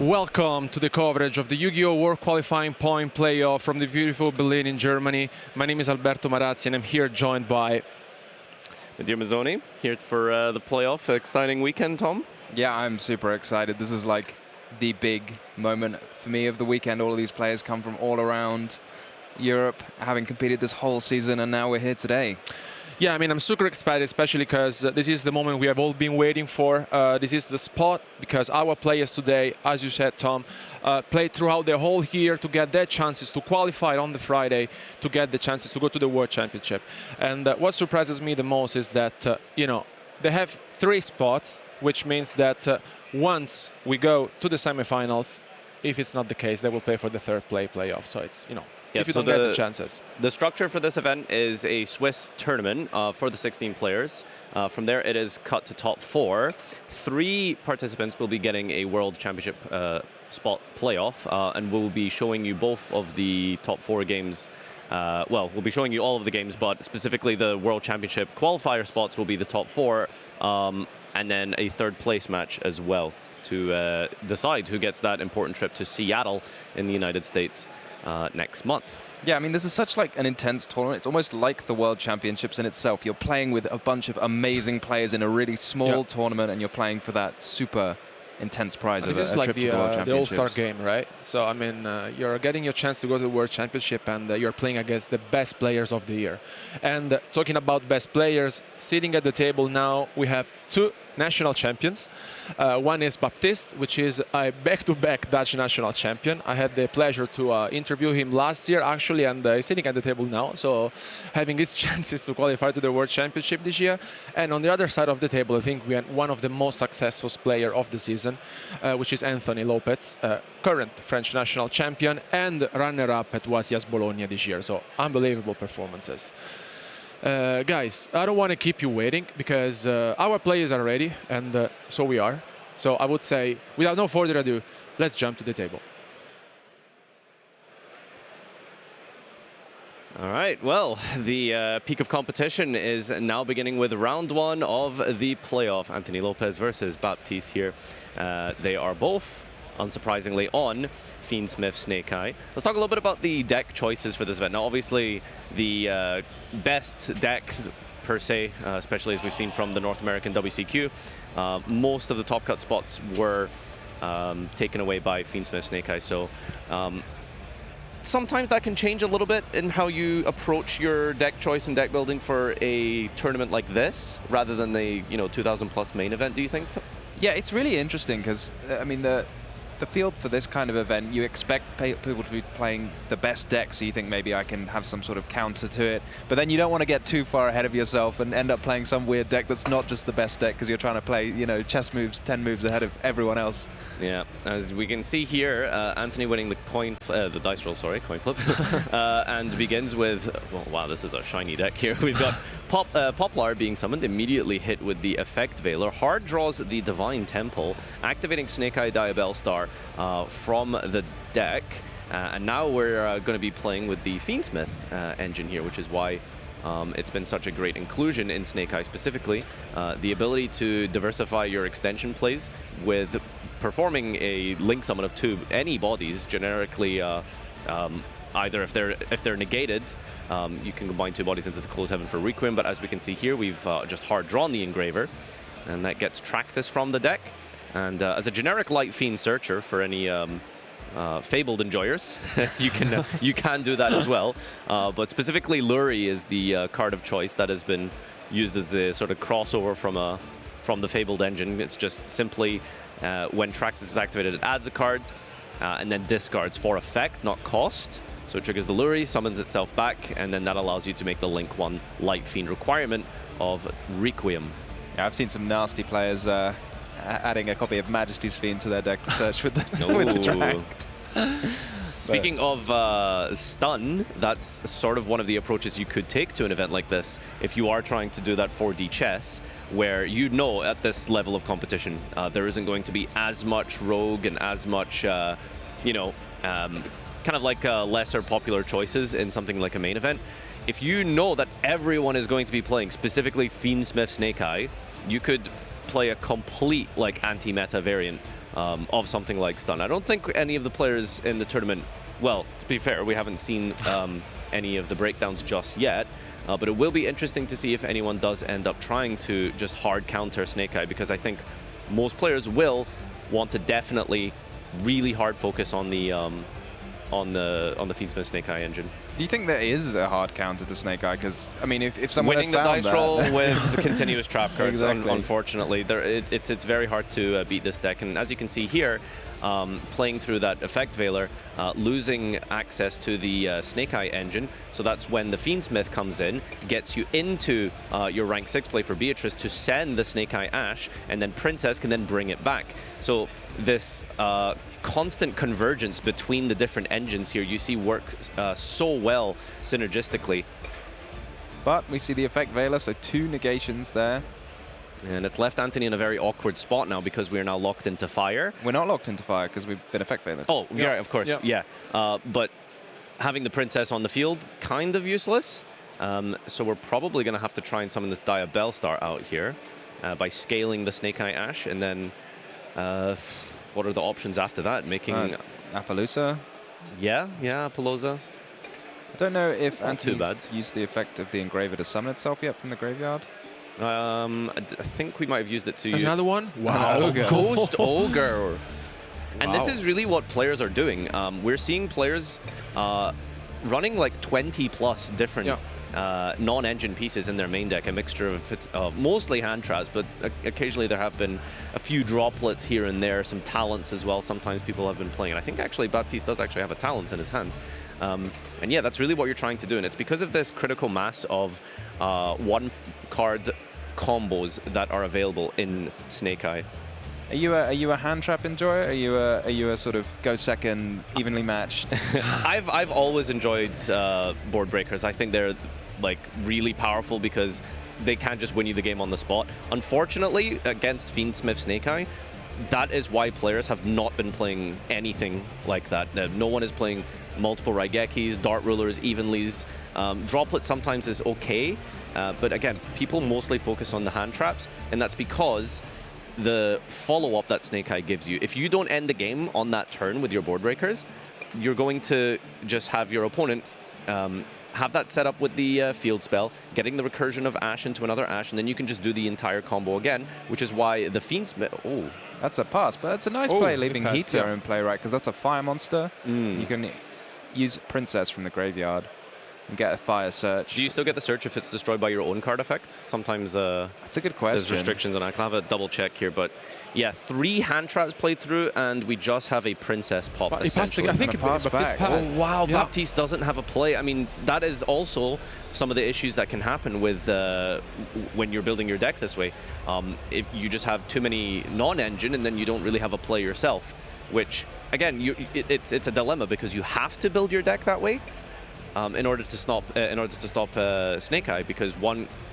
Welcome to the coverage of the Yu-Gi-Oh! World Qualifying Point Playoff from the beautiful Berlin in Germany. My name is Alberto Marazzi and I'm here joined by Nadir Mazzoni, here for the playoff. Exciting weekend, Tom? Yeah, I'm super excited. This is like the big moment for me of the weekend. All of these players come from all around Europe, having competed this whole season, and now we're here today. Yeah, I mean, I'm super excited, especially because this is the moment we have all been waiting for. This is the spot because our players today, as you said, Tom, played throughout the whole year to get their chances to qualify on the Friday, to get the chances to go to the World Championship. And what surprises me the most is that, they have 3 spots, which means that once we go to the semifinals, if it's not the case, they will play for the third playoff. So it's, if you don't get the chances. The structure for this event is a Swiss tournament for the 16 players. From there, it is cut to top 4. 3 participants will be getting a World Championship spot playoff, and we'll be showing you both of the top 4 games. We'll be showing you all of the games, but specifically the World Championship qualifier spots will be the top 4, and then a third place match as well to decide who gets that important trip to Seattle in the United States next month. Yeah, I mean, this is such like an intense tournament. It's almost like the World Championships in itself. You're playing with a bunch of amazing players in a really small tournament, and you're playing for that super intense prize of this is a like trip to the World the All-Star Championships. game, right? So, I mean, you're getting your chance to go to the World Championship and you're playing against the best players of the year. And talking about best players, sitting at the table now, we have 2 national champions. One is Baptiste, which is a back-to-back Dutch national champion. I had the pleasure to interview him last year, actually, and he's sitting at the table now, so having his chances to qualify to the World Championship this year. And on the other side of the table, I think we had one of the most successful players of the season, which is Anthony Lopes, current French national champion and runner-up at Wasias Bologna this year. So unbelievable performances. Guys, I don't want to keep you waiting because our players are ready, and so we are. So I would say, without no further ado, let's jump to the table. All right, well, the peak of competition is now beginning with round 1 of the playoff. Anthony Lopes versus Baptiste here. They are both, unsurprisingly, on Fiendsmith Snake Eye. Let's talk a little bit about the deck choices for this event. Now, obviously, the best decks per se, especially as we've seen from the North American WCQ, most of the top cut spots were taken away by Fiendsmith Snake Eye. So sometimes that can change a little bit in how you approach your deck choice and deck building for a tournament like this, rather than the 2,000 plus main event. Do you think? Yeah, it's really interesting because, I mean, the field for this kind of event, you expect people to be playing the best deck, so you think maybe I can have some sort of counter to it. But then you don't want to get too far ahead of yourself and end up playing some weird deck that's not just the best deck because you're trying to play, chess moves 10 moves ahead of everyone else. Yeah, as we can see here, Anthony winning the dice roll, coin flip, and begins with, well, wow, this is a shiny deck here. We've got Poplar being summoned, immediately hit with the Effect Veiler. Hard draws the Divine Temple, activating Snake Eye Diabell Star from the deck. And now we're going to be playing with the Fiendsmith engine here, which is why it's been such a great inclusion in Snake Eye specifically. The ability to diversify your extension plays with performing a link summon of 2 any bodies generically, either if they're negated, you can combine 2 bodies into the Close Heaven for Requiem, but as we can see here, we've just hard drawn the Engraver, and that gets Tractus from the deck. And as a generic Light Fiend Searcher for any Fabled enjoyers, you can do that as well. But specifically, Lurie is the card of choice that has been used as a sort of crossover from the Fabled engine. It's just simply when Tractus is activated, it adds a card and then discards for effect, not cost. So it triggers the Lurie, summons itself back, and then that allows you to make the Link 1 Light Fiend requirement of Requiem. Yeah, I've seen some nasty players adding a copy of Majesty's Fiend to their deck to search with the Tract. Speaking of stun, that's sort of one of the approaches you could take to an event like this if you are trying to do that 4D chess, where at this level of competition, there isn't going to be as much rogue and as much, kind of like lesser popular choices in something like a main event. If you know that everyone is going to be playing specifically Fiendsmith Snake Eye, you could play a complete like anti-meta variant of something like stun. I don't think any of the players in the tournament, well, to be fair, we haven't seen any of the breakdowns just yet, but it will be interesting to see if anyone does end up trying to just hard counter Snake Eye, because I think most players will want to definitely really hard focus on the Fiendsmith Snake Eye engine. Do you think there is a hard counter to Snake Eye? Because, I mean, if someone winning the had found dice that, roll with the continuous trap cards, Exactly. unfortunately, it's very hard to beat this deck. And as you can see here, playing through that Effect Veiler, losing access to the Snake Eye engine, so that's when the Fiendsmith comes in, gets you into your rank 6 play for Beatrice to send the Snake Eye Ash, and then Princess can then bring it back. So this constant convergence between the different engines here you see work so well synergistically. But we see the Effect Veiler, so 2 negations there. And it's left Anthony in a very awkward spot now because we are now locked into fire. We're not locked into fire because we've been Effect Veiler. Oh, yeah, of course, yeah. But having the Princess on the field, kind of useless. So we're probably going to have to try and summon this Diabellstar out here by scaling the Snake Eye Ash, and then what are the options after that? Making Appaloosa. Yeah, Apollosa. I don't know if not too bad. Anthony's used the effect of the Engraver to summon itself yet from the graveyard. I think we might have used it to There's use. another one? Wow. Wow. Ghost Ogre. And this Wow. is really what players are doing. We're seeing players running like 20 plus different non-engine pieces in their main deck, a mixture of mostly hand traps, but occasionally there have been a few droplets here and there, some talents as well. Sometimes people have been playing, and I think actually Baptiste does actually have a talent in his hand. And yeah, that's really what you're trying to do, and it's because of this critical mass of one-card combos that are available in Snake Eye. Are you a hand trap enjoyer? Are you a sort of go second, evenly matched? I've always enjoyed board breakers. I think they're like really powerful because they can't just win you the game on the spot. Unfortunately, against Fiendsmith Snake Eye, that is why players have not been playing anything like that. No one is playing multiple Raigekis, Dart Rulers, Evenlies. Droplet sometimes is okay, but again, people mostly focus on the hand traps, and that's because the follow-up that Snake Eye gives you, if you don't end the game on that turn with your board breakers, you're going to just have your opponent have that set up with the field spell, getting the recursion of Ash into another Ash, and then you can just do the entire combo again, which is why the Fiendsmith... Oh, that's a pass, but that's a nice play, leaving Heater in play, right? Because that's a fire monster. You can use Princess from the graveyard and get a fire search. Do you still get the search if it's destroyed by your own card effect? Sometimes that's a good question. There's restrictions on that. I can have a double check here, but yeah, 3 hand traps played through, and we just have a Princess pop. But he passed, I think Baptiste passed. Oh, wow, Baptiste doesn't have a play. I mean, that is also some of the issues that can happen with when you're building your deck this way. If you just have too many non-engine, and then you don't really have a play yourself, which, again, it's a dilemma because you have to build your deck that way. In order to stop Snake Eye, because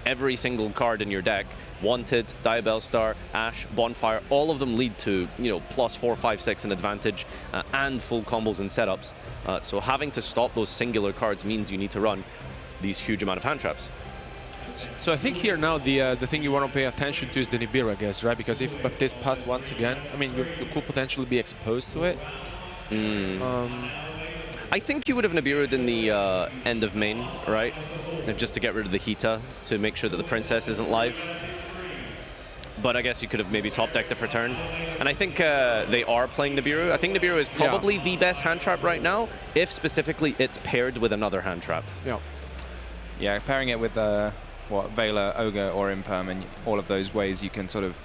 every single card in your deck, Wanted, Diabellstar, Ash, Bonfire, all of them lead to +4, 5, 6 in advantage and full combos and setups. So having to stop those singular cards means you need to run these huge amount of hand traps. So I think here now the thing you want to pay attention to is the Nibiru, I guess, right? Because if Baptiste passed once again, I mean, you could potentially be exposed to it. I think you would have Nibiru'd in the end of main, right? Just to get rid of the Hita, to make sure that the Princess isn't live. But I guess you could have maybe top decked it for turn. And I think they are playing Nibiru. I think Nibiru is probably the best hand trap right now, if specifically it's paired with another hand trap. Yeah, pairing it with Veiler, Ogre, or Imperm, and all of those ways you can sort of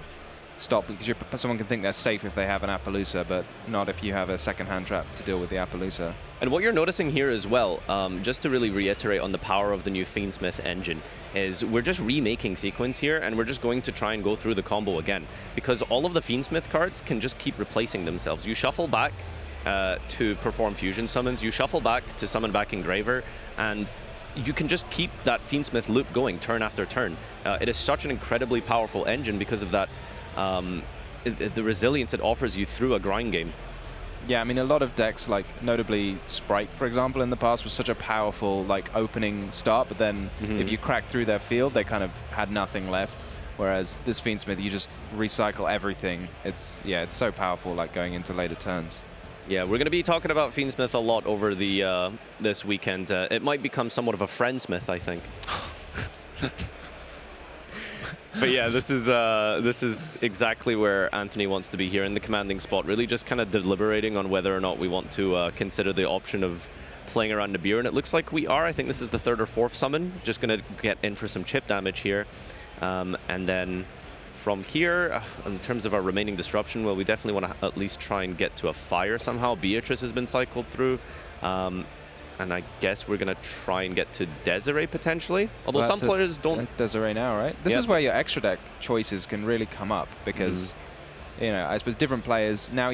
stop, because someone can think they're safe if they have an Appaloosa, but not if you have a second hand trap to deal with the Appaloosa. And what you're noticing here as well, just to really reiterate on the power of the new Fiendsmith engine, is we're just remaking sequence here, and we're just going to try and go through the combo again, because all of the Fiendsmith cards can just keep replacing themselves. You shuffle back to perform fusion summons, you shuffle back to summon back Engraver, and you can just keep that Fiendsmith loop going turn after turn. It is such an incredibly powerful engine because of that, the resilience it offers you through a grind game. Yeah, I mean, a lot of decks, like notably Sprite, for example, in the past was such a powerful opening start, but then if you crack through their field, they kind of had nothing left. Whereas this Fiendsmith, you just recycle everything. It's so powerful, like going into later turns. Yeah, we're going to be talking about Fiendsmith a lot over the this weekend. It might become somewhat of a Friendsmith, I think. But yeah, this is exactly where Anthony wants to be here in the commanding spot. Really, just kind of deliberating on whether or not we want to consider the option of playing around Nibiru, and it looks like we are. I think this is the 3rd or 4th summon. Just going to get in for some chip damage here, and then from here, in terms of our remaining disruption, well, we definitely want to at least try and get to a fire somehow. Beatrice has been cycled through. And I guess we're going to try and get to Desiree potentially. Although Well, some players don't. Desiree now, right? This Yep. is where your extra deck choices can really come up because, you know, I suppose different players now.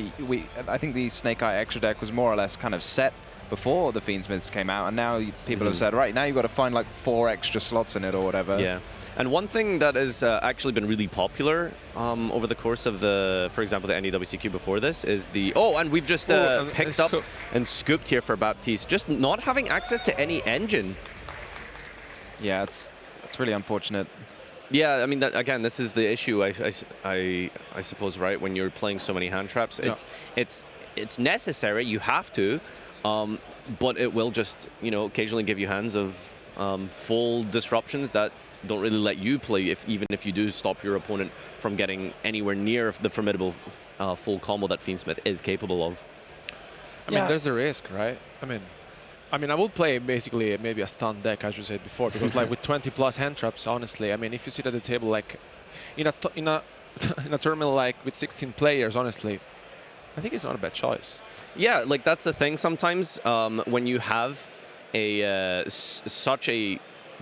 I think the Snake Eye extra deck was more or less kind of set before the Fiendsmiths came out, and now people have said, right, now you've got to find like 4 extra slots in it or whatever. Yeah. And one thing that has actually been really popular over the course of for example, the NEWCQ before this is the... Oh, and we've just picked up and scooped here for Baptiste. Just not having access to any engine. Yeah, it's really unfortunate. Yeah, I mean, again, this is the issue, I suppose, right? When you're playing so many hand traps, Yeah. it's necessary, you have to, but it will just, you know, occasionally give you hands of full disruptions that don't really let you play, even if you do stop your opponent from getting anywhere near the formidable full combo that Fiendsmith is capable of. I mean, there's a risk, right? I mean, I would play basically maybe a stun deck, as you said before, because like with 20+ hand traps, honestly, I mean, if you sit at the table like in a in a tournament like with 16 players, honestly, I think it's not a bad choice. Yeah, like that's the thing. Sometimes when you have such a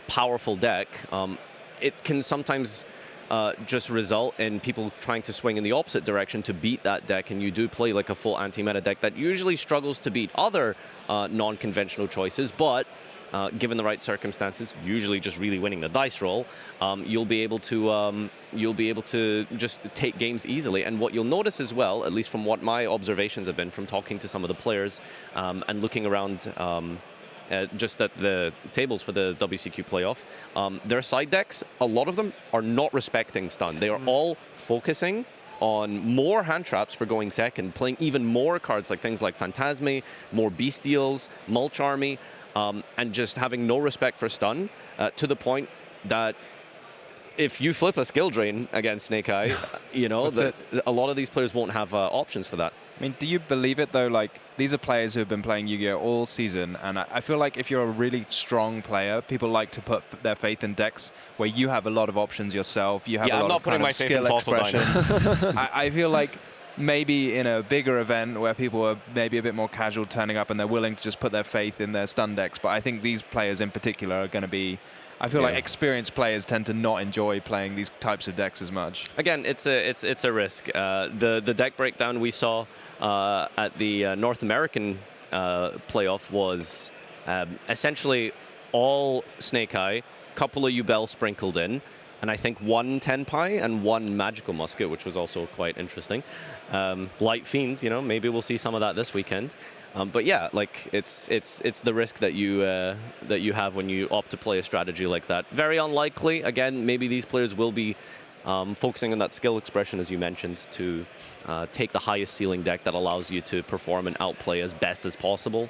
powerful deck, it can sometimes just result in people trying to swing in the opposite direction to beat that deck, and you do play like a full anti-meta deck that usually struggles to beat other non-conventional choices, but given the right circumstances, usually just really winning the dice roll, you'll be able to just take games easily. And what you'll notice as well, at least from what my observations have been from talking to some of the players and looking around just at the tables for the WCQ playoff, their side decks, a lot of them are not respecting stun. They are all focusing on more hand traps for going second, playing even more cards like things like Phantasme, more Bestials, Mulch Army, and just having no respect for stun to the point that if you flip a skill drain against Snake Eye, you know, a lot of these players won't have options for that. I mean, do you believe it though? Like, these are players who have been playing Yu-Gi-Oh all season, and I feel like if you're a really strong player, people like to put their faith in decks where you have a lot of options yourself. You have a lot of kind of skill expression. I feel like maybe in a bigger event where people are maybe a bit more casual turning up and they're willing to just put their faith in their stun decks, but I think these players in particular are going to be... I feel like experienced players tend to not enjoy playing these types of decks as much. Again, it's a risk. The deck breakdown we saw at the North American playoff was essentially all Snake Eye, couple of Yubel sprinkled in, and I think 1 Tenpai and 1 Magical Musket, which was also quite interesting. Light Fiend, you know, maybe we'll see some of that this weekend. But yeah, like it's the risk that you have when you opt to play a strategy like that. Very unlikely. Again, maybe these players will be focusing on that skill expression, as you mentioned, to take the highest ceiling deck that allows you to perform and outplay as best as possible.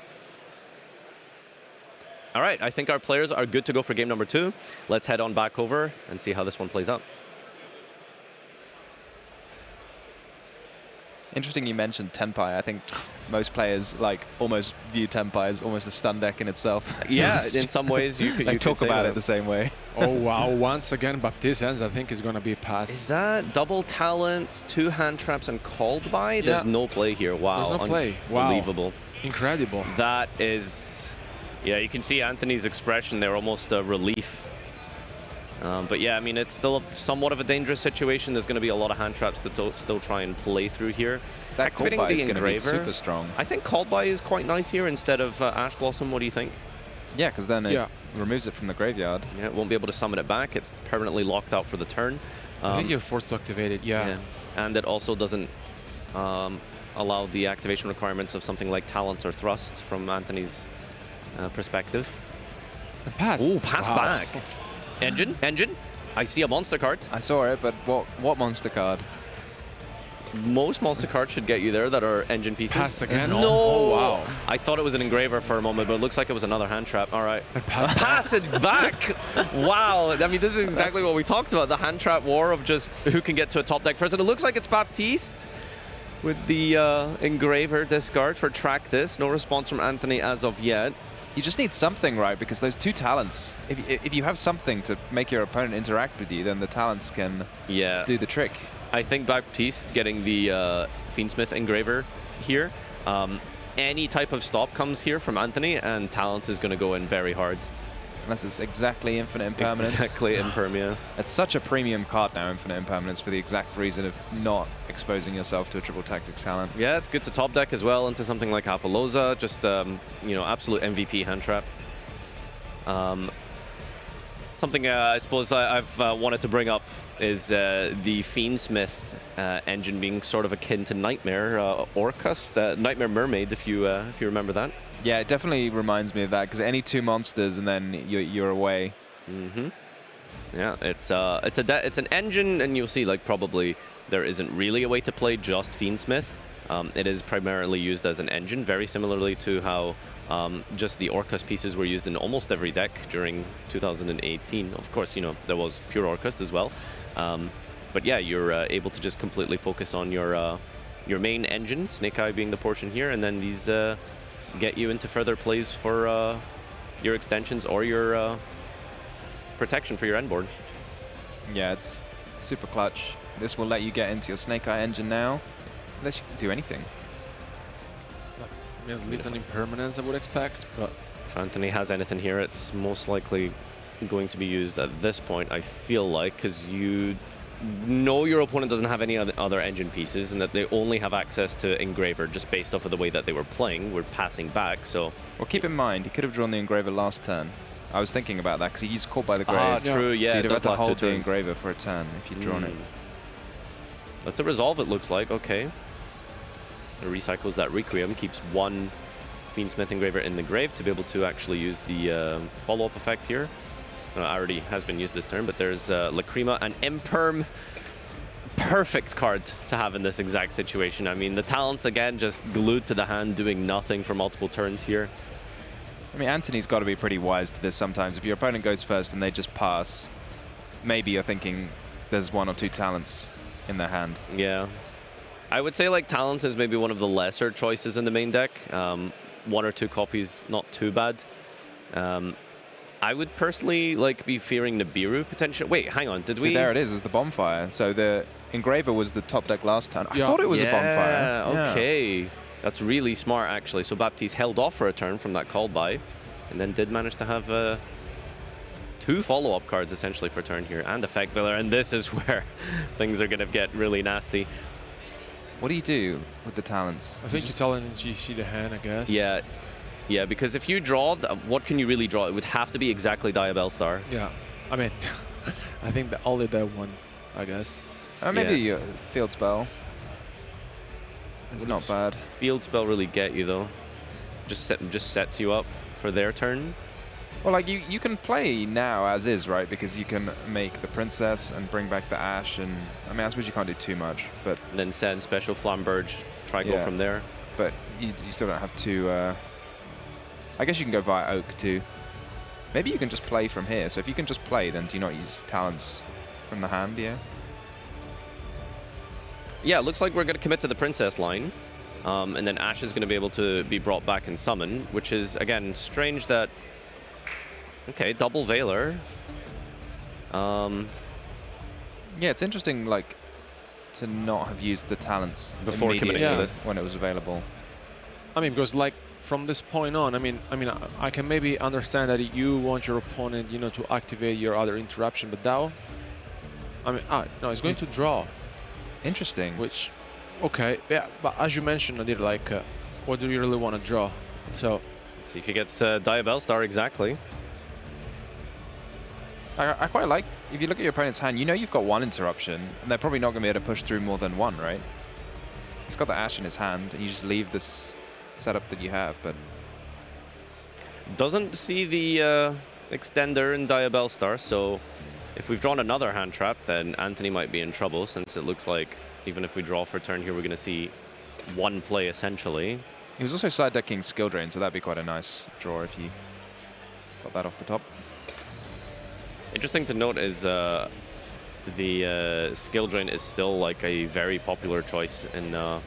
All right, I think our players are good to go for game number 2. Let's head on back over and see how this one plays out. Interesting you mentioned Tenpai. I think most players like almost view Tenpai as almost a stun deck in itself. Yeah, in some ways you could talk about it the same way. Oh wow, once again Baptiste ends, I think is going to be passed. Is that double talents, 2 hand traps and called by? There's no play here. Wow. There's no play. Unbelievable. Wow. Incredible. That is, yeah, you can see Anthony's expression there, almost a relief. But yeah, I mean, it's still somewhat of a dangerous situation. There's going to be a lot of hand traps to still try and play through here. That Activating called by the is going to be engraver, super strong. I think called by is quite nice here instead of Ash Blossom. What do you think? Yeah, because then it removes it from the graveyard. Yeah, it won't be able to summon it back. It's permanently locked out for the turn. I think you're forced to activate it, yeah. And it also doesn't allow the activation requirements of something like Talents or Thrust from Anthony's perspective. Pass. Ooh, pass back. Engine. I see a monster card. I saw it, but what monster card? Most monster cards should get you there that are engine pieces. Passed again? No! Oh, wow. I thought it was an engraver for a moment, but it looks like it was another hand trap. All right. And passed Pass it back! Wow. I mean, this is exactly what we talked about. The hand trap war of just who can get to a top deck first. And it looks like it's Baptiste with the engraver discard for track this. No response from Anthony as of yet. You just need something, right? Because those two talents, if you have something to make your opponent interact with you, then the talents can do the trick. I think Baptiste getting the Fiendsmith engraver here. Any type of stop comes here from Anthony, and Talents is going to go in very hard. Unless it's exactly infinite impermanence. Exactly, Impermia. It's such a premium card now, infinite impermanence, for the exact reason of not exposing yourself to a triple tactics talent. Yeah, it's good to top deck as well into something like Apollosa. Just, you know, absolute MVP hand trap. Something I suppose I've wanted to bring up is the Fiendsmith engine being sort of akin to Nightmare Orcust, Nightmare Mermaid, if you remember that. Yeah, it definitely reminds me of that, because any two monsters and then you're away. Mm-hmm. Yeah, it's an engine, and you'll see like probably there isn't really a way to play just Fiendsmith. It is primarily used as an engine, very similarly to how just the Orcust pieces were used in almost every deck during 2018. Of course, you know, there was pure Orcust as well. But yeah, you're able to just completely focus on your main engine, Snake Eye being the portion here, and then these get you into further plays for your extensions or your protection for your end board. Yeah, it's super clutch. This will let you get into your Snake Eye engine now. Unless you can do anything. Yeah, at least an impermanence I would expect. But if Anthony has anything here, it's most likely going to be used at this point, I feel like, because you know your opponent doesn't have any other engine pieces and that they only have access to Engraver just based off of the way that they were playing. We're passing back, so... Well, keep in mind, he could have drawn the Engraver last turn. I was thinking about that because he used Caught by the Grave. Ah, true, yeah. So it you'd have does to last hold two the turns. Engraver for a turn if you'd drawn it. That's a resolve, it looks like. Okay. It recycles that Requiem, keeps one Fiendsmith Engraver in the grave to be able to actually use the follow-up effect here. Already has been used this turn, but there's Lacrima and Imperm. Perfect card to have in this exact situation. I mean, the talents, again, just glued to the hand, doing nothing for multiple turns here. I mean, Anthony's got to be pretty wise to this sometimes. If your opponent goes first and they just pass, maybe you're thinking there's one or two talents in their hand. Yeah. I would say, like, Talents is maybe one of the lesser choices in the main deck. One or two copies, not too bad. I would personally, like, be fearing Nibiru potentially. Wait, hang on, did we... There it is the bonfire. So the Engraver was the top deck last turn. I thought it was a bonfire. Yeah, okay. That's really smart, actually. So Baptiste held off for a turn from that call by, and then did manage to have two follow-up cards, essentially, for turn here, and Effect Veiler, and this is where things are going to get really nasty. What do you do with the talents? I think you tell him you see the hand, I guess. Yeah. Yeah, because if you draw, what can you really draw? It would have to be exactly Diabell Star. Yeah. I mean, I think that only that one, I guess. Maybe Field Spell. It's not bad. Field Spell really get you, though? Just sets you up for their turn? Well, like, you can play now as is, right? Because you can make the Princess and bring back the Ash, and I mean, I suppose you can't do too much, but... And then send Special Flamberge, try go from there. But you still don't have to... I guess you can go via Oak, too. Maybe you can just play from here. So if you can just play, then do you not use talents from the hand, yeah? Yeah, it looks like we're going to commit to the Princess line. And then Ash is going to be able to be brought back and summon, which is, again, strange that... Okay, double Veiler. Yeah, it's interesting, like, to not have used the talents before committing to this when it was available. I mean, because like from this point on, I mean, I can maybe understand that you want your opponent, you know, to activate your other interruption, but now, I mean, no, it's going to draw. Interesting. Which, okay, yeah, but as you mentioned, Nadir, like, what do you really want to draw? So, let's see if he gets Diabell Star exactly. I quite like, if you look at your opponent's hand, you know you've got one interruption, and they're probably not going to be able to push through more than one, right? He's got the Ash in his hand, and you just leave this setup that you have, but... Doesn't see the extender in Diabell Star, so If we've drawn another hand trap, then Anthony might be in trouble, since it looks like even if we draw for turn here, we're going to see one play essentially. He was also side decking Skill Drain, so that'd be quite a nice draw if you got that off the top. Interesting to note is the Skill Drain is still like a very popular choice in the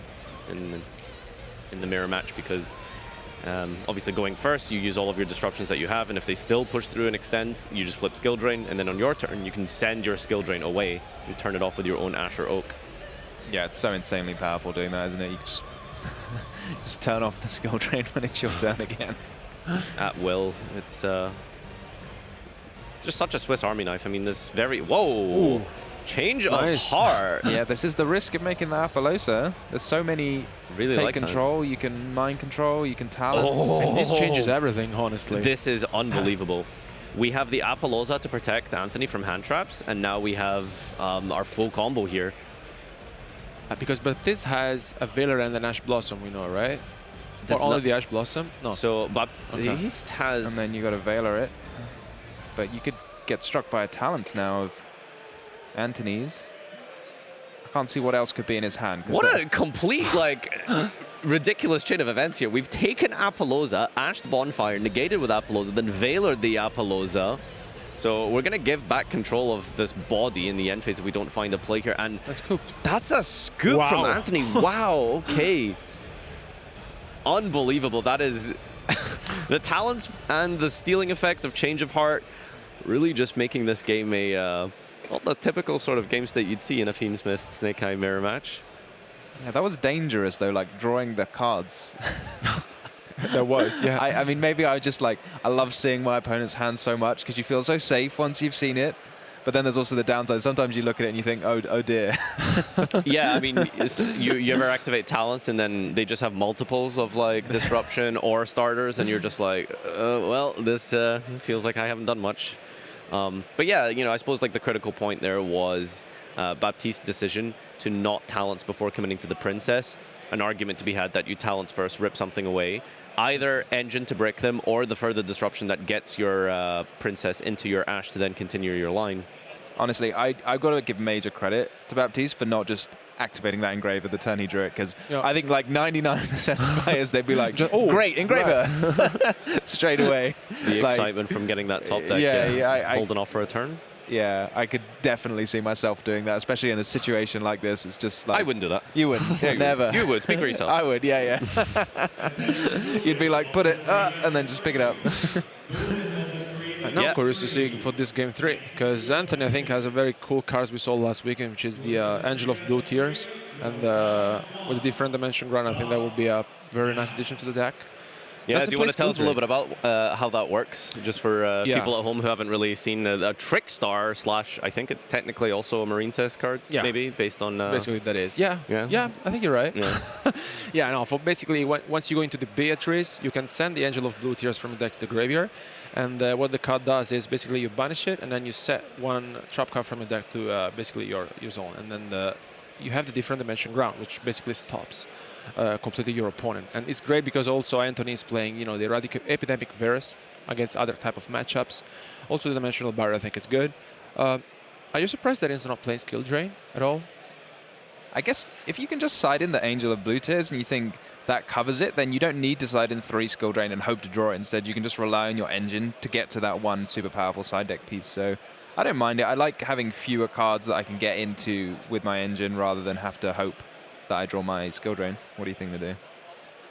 mirror match, because obviously going first, you use all of your disruptions that you have, and if they still push through and extend, you just flip Skill Drain, and then on your turn, you can send your Skill Drain away and turn it off with your own Ash or Oak. Yeah, it's so insanely powerful doing that, isn't it? You just, just turn off the Skill Drain when it's your turn again. At will. It's just such a Swiss Army knife. I mean, this very... Whoa! Ooh. Change Nice. of heart. Yeah, this is the risk of making the Appaloosa. There's so many... Really take like control, you can mind control, you can talents. And this changes everything, honestly. This is unbelievable. We have the Appaloosa to protect Anthony from hand traps, and now we have our full combo here. Because Baptiste has a Veiler and an Ash Blossom, we know, right? Does or only not- the Ash Blossom? No. So Baptiste has... And then you got to Veiler it. But you could get struck by a talents now of Anthony's. I can't see what else could be in his hand. What a complete, like, ridiculous chain of events here. We've taken Appaloosa, Ashed Bonfire, negated with Appaloosa, then Veilered the Appaloosa. So we're going to give back control of this body in the end phase if we don't find a play here. And That's cooked. that's a scoop Wow. from Anthony. Wow, okay. Unbelievable. That is the talents and the stealing effect of Change of Heart really just making this game a well, the typical sort of game state you'd see in a Fiendsmith Snake Eye mirror match. Yeah, that was dangerous though, like drawing the cards. There was, yeah. I mean, maybe I just like, I love seeing my opponent's hand so much because you feel so safe once you've seen it. But then there's also the downside. Sometimes you look at it and you think, oh dear. Yeah, I mean, you ever activate talents and then they just have multiples of like disruption or starters, and you're just like, well, this feels like I haven't done much. But yeah, you know, I suppose like the critical point there was Baptiste's decision to not talents before committing to the princess. An argument to be had that you talents first, rip something away. Either engine to break them or the further disruption that gets your princess into your Ash to then continue your line. Honestly, I've got to give major credit to Baptiste for not just activating that engraver the turn he drew it, because Yeah. I think like 99% of players, they'd be like, oh, great, engraver, straight away. The Like, excitement from getting that top deck I holding off for a turn. Yeah, I could definitely see myself doing that, especially in a situation like this. It's just like... I wouldn't do that. You wouldn't. Yeah, Never. You would. Speak for yourself. I would, yeah. You'd be like, put it, and then just pick it up. And now Yeah. I'm curious to see for this game 3, because Anthony, I think, has a very cool cards we saw last weekend, which is the Angel of Blue Tears. And with a different dimension run, I think that would be a very nice addition to the deck. Yeah, That's do the you want to place tell us a little Skill bit about how that works, just for Yeah. people at home who haven't really seen a Trick Star / I think it's technically also a Marine Cess card, Yeah. maybe, based on... Basically, that is. Yeah. Yeah. Yeah, I think you're right. Yeah. Yeah, no, for basically, once you go into the Beatrice, you can send the Angel of Blue Tears from the deck to the graveyard. And what the card does is basically you banish it, and then you set one trap card from the deck to basically your zone. And then you have the different dimension ground, which basically stops completely your opponent. And it's great because also Anthony is playing, you know, the Epidemic Virus against other type of matchups. Also the Dimensional Barrier, I think it's good. Are you surprised that he's not playing Skill Drain at all? I guess if you can just side in the Angel of Blue Tears and you think that covers it, then you don't need to side in 3 Skill Drain and hope to draw it. Instead, you can just rely on your engine to get to that one super powerful side deck piece. So I don't mind it. I like having fewer cards that I can get into with my engine rather than have to hope that I draw my Skill Drain. What do you think they do?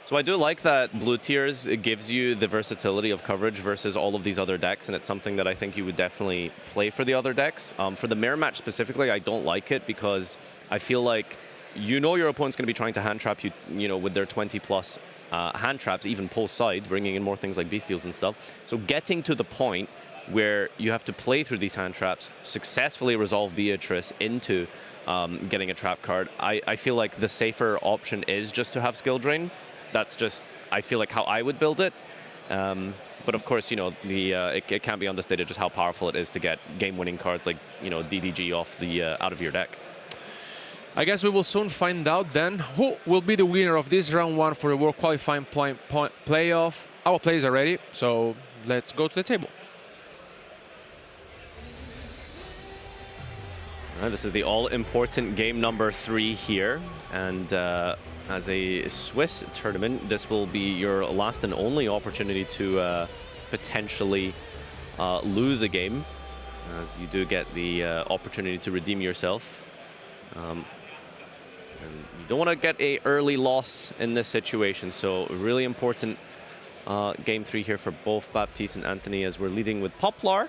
So I do like that Blue Tears gives you the versatility of coverage versus all of these other decks, and it's something that I think you would definitely play for the other decks. For the mirror match specifically, I don't like it because I feel like you know your opponent's going to be trying to hand trap you, you know, with their 20+ hand traps, even post side, bringing in more things like Bestials and stuff. So getting to the point where you have to play through these hand traps, successfully resolve Beatrice into getting a trap card, I feel like the safer option is just to have Skill Drain. That's just, I feel like, how I would build it. But of course, you know, it can't be understated just how powerful it is to get game-winning cards like, you know, DDG off the out of your deck. I guess we will soon find out then who will be the winner of this round 1 for the World Qualifying Playoff. Our players are ready, so let's go to the table. This is the all-important game number 3 here, and as a Swiss tournament, this will be your last and only opportunity to potentially lose a game, as you do get the opportunity to redeem yourself. And you don't want to get an early loss in this situation, so really important game 3 here for both Baptiste and Anthony, as we're leading with Poplar.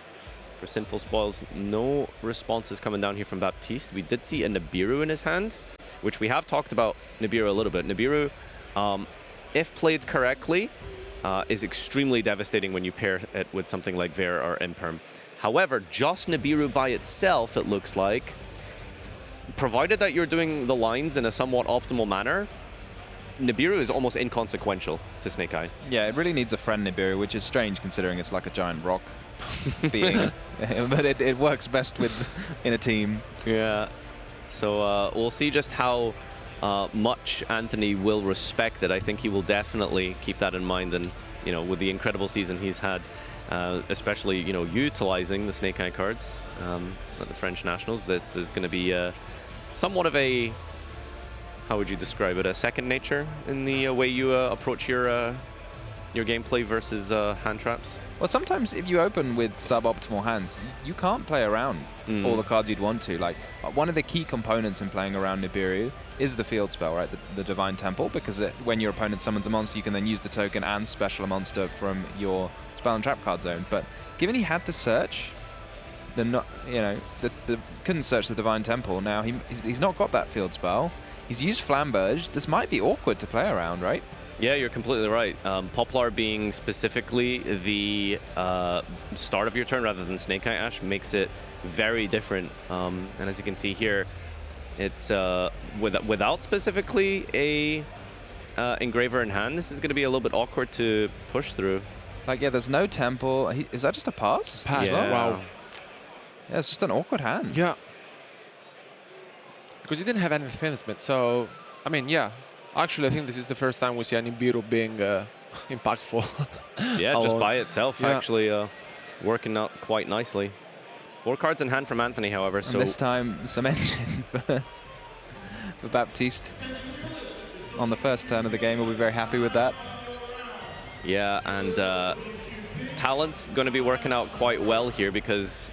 For Sinful Spoils, no responses coming down here from Baptiste. We did see a Nibiru in his hand, which we have talked about Nibiru a little bit. Nibiru, if played correctly, is extremely devastating when you pair it with something like Ver or Imperm. However, just Nibiru by itself, it looks like, provided that you're doing the lines in a somewhat optimal manner, Nibiru is almost inconsequential to Snake Eye. Yeah, it really needs a friend Nibiru, which is strange considering it's like a giant rock being. But it works best in a team. Yeah. So we'll see just how much Anthony will respect it. I think he will definitely keep that in mind, and with the incredible season he's had, especially utilizing the Snake Eye cards at the French Nationals, this is going to be somewhat of a, how would you describe it, a second nature in the way you approach your gameplay versus hand traps. Well, sometimes if you open with suboptimal hands, you can't play around all the cards you'd want to. Like, one of the key components in playing around Nibiru is the field spell, right? The Divine Temple, because when your opponent summons a monster, you can then use the token and special a monster from your spell and trap card zone. But given he had to search, couldn't search the Divine Temple. Now he's not got that field spell. He's used Flamberge. This might be awkward to play around, right? Yeah, you're completely right. Poplar being specifically the start of your turn rather than Snake Eye Ash makes it very different. And as you can see here, it's without specifically a engraver in hand, this is going to be a little bit awkward to push through. Like, yeah, there's no temple. Is that just a pass? Pass. Yeah. Wow. Yeah, it's just an awkward hand. Yeah. Because he didn't have any defenseman, so I mean, yeah. Actually, I think this is the first time we see any Nibiru being impactful. Yeah, just by itself, Yeah. actually working out quite nicely. 4 cards in hand from Anthony, however. And so this time, some engine for Baptiste. On the first turn of the game, we'll be very happy with that. yeah, and talent's going to be working out quite well here, because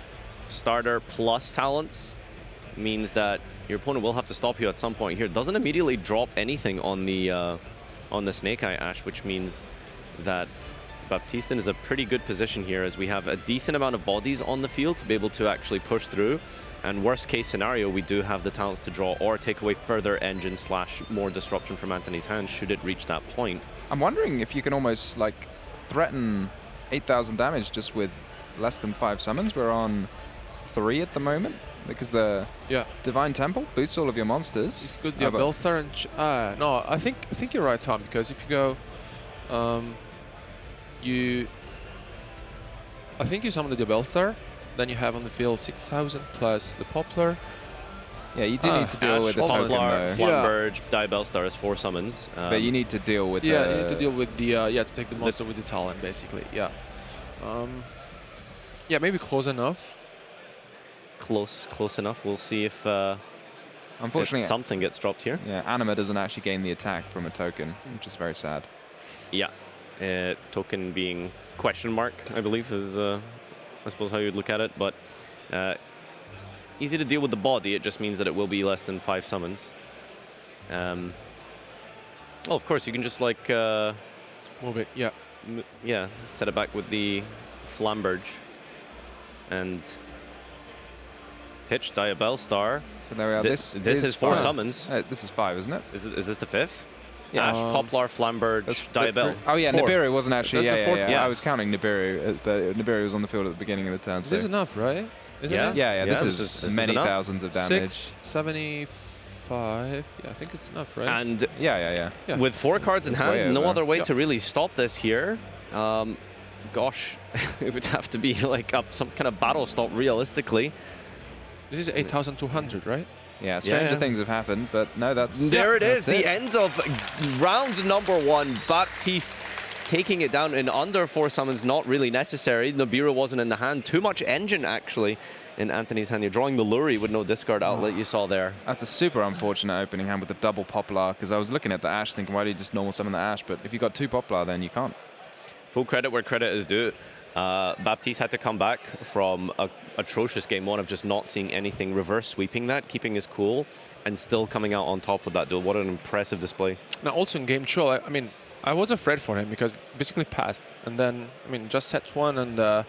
starter plus talents means that your opponent will have to stop you at some point here. Doesn't immediately drop anything on the Snake Eye Ash, which means that Baptiste is a pretty good position here, as we have a decent amount of bodies on the field to be able to actually push through. And worst case scenario, we do have the talents to draw or take away further engine / more disruption from Anthony's hand should it reach that point. I'm wondering if you can almost like threaten 8,000 damage just with less than 5 summons. We're on 3 at the moment, because the Divine Temple boosts all of your monsters. If you could, Bellstar and no, I think you're right, Tom. Because if you go, I think you summon the Bellstar, then you have on the field 6,000 plus the Poplar. Yeah, you do need to deal Ash, with the token Poplar, though. Flamberge, Diabellstar is 4 summons. But you need to deal with you need to deal with the to take the monster with the talent, basically. Yeah. Yeah, maybe close enough. Close enough. We'll see if Unfortunately, something gets dropped here. yeah, Anima doesn't actually gain the attack from a token, which is very sad. Yeah, token being question mark, I believe, is I suppose how you'd look at it. But easy to deal with the body. It just means that it will be less than 5 summons. Oh, of course, you can just like Move it. Yeah. yeah, set it back with the Flamberge and pitch Diabellstar. So there we are. This is 4 5. summons. This is 5, isn't it? Is this the 5th? Yeah. Ash, Poplar, Flamberge, Diabell. Oh yeah, 4. Nibiru wasn't actually. That's the 4th. Yeah. I was counting Nibiru, but Nibiru was on the field at the beginning of the turn. This is enough, right? Isn't Yeah. it? Yeah, Yeah, this this is is many enough. thousands of damage. 675. Yeah, I think it's enough, right? And Yeah. Yeah. with 4 cards in It's hand, way no over. other way Yeah. to really stop this here. Gosh, it would have to be like some kind of battle stop realistically. This is 8,200, right? Yeah, stranger Yeah. things have happened, but no, that's... There it is, that's the end of round number 1. Baptiste taking it down in under 4 summons, not really necessary. Nibiru wasn't in the hand. Too much engine, actually, in Anthony's hand. You're drawing the Luri with no discard outlet you saw there. That's a super unfortunate opening hand with the double Poplar, because I was looking at the Ash thinking, why do you just normal summon the Ash? But if you got 2 Poplar, then you can't. Full credit where credit is due. Baptiste had to come back from a atrocious game 1 of just not seeing anything, reverse sweeping that, keeping his cool, and still coming out on top with that duel. What an impressive display. Now, also in game 2, I mean, I was afraid for him because basically passed. And then, I mean, just set 1 and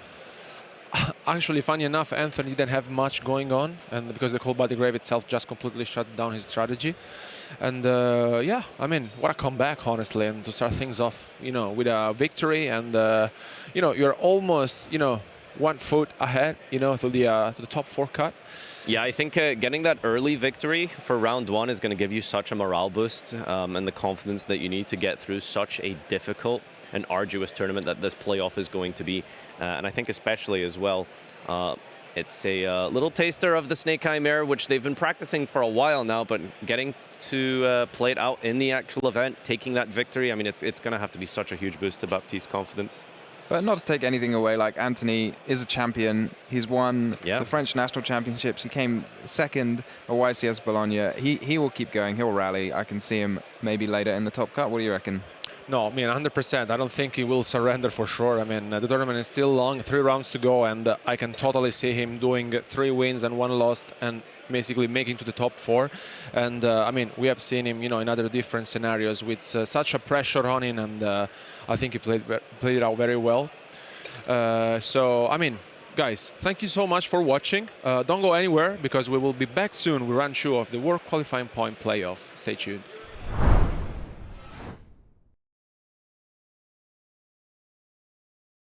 actually, funny enough, Anthony didn't have much going on, and because the Cold Body Grave itself just completely shut down his strategy. And yeah, I mean, what a comeback, honestly, and to start things off, you know, with a victory, and you know, you're almost, you know, 1 foot ahead, you know, to the top 4 cut. Yeah, I think getting that early victory for round 1 is going to give you such a morale boost and the confidence that you need to get through such a difficult and arduous tournament that this playoff is going to be. And I think especially as well, it's a little taster of the Snake Chimera, which they've been practicing for a while now, but getting to play it out in the actual event, taking that victory, I mean, it's going to have to be such a huge boost to Baptiste's confidence. But not to take anything away, like Anthony is a champion. He's won the French national championships. He came 2nd at YCS Bologna. He will keep going. He'll rally. I can see him maybe later in the top cut. What do you reckon? No, I mean, 100%. I don't think he will surrender for sure. I mean, the tournament is still long, 3 rounds to go, and I can totally see him doing 3 wins and 1 loss and basically making to the top 4. And I mean, we have seen him, you know, in other different scenarios with such a pressure on him, and I think he played it out very well. So, I mean, guys, thank you so much for watching. Don't go anywhere because we will be back soon with round 2 of the World Qualifying Point Playoff. Stay tuned.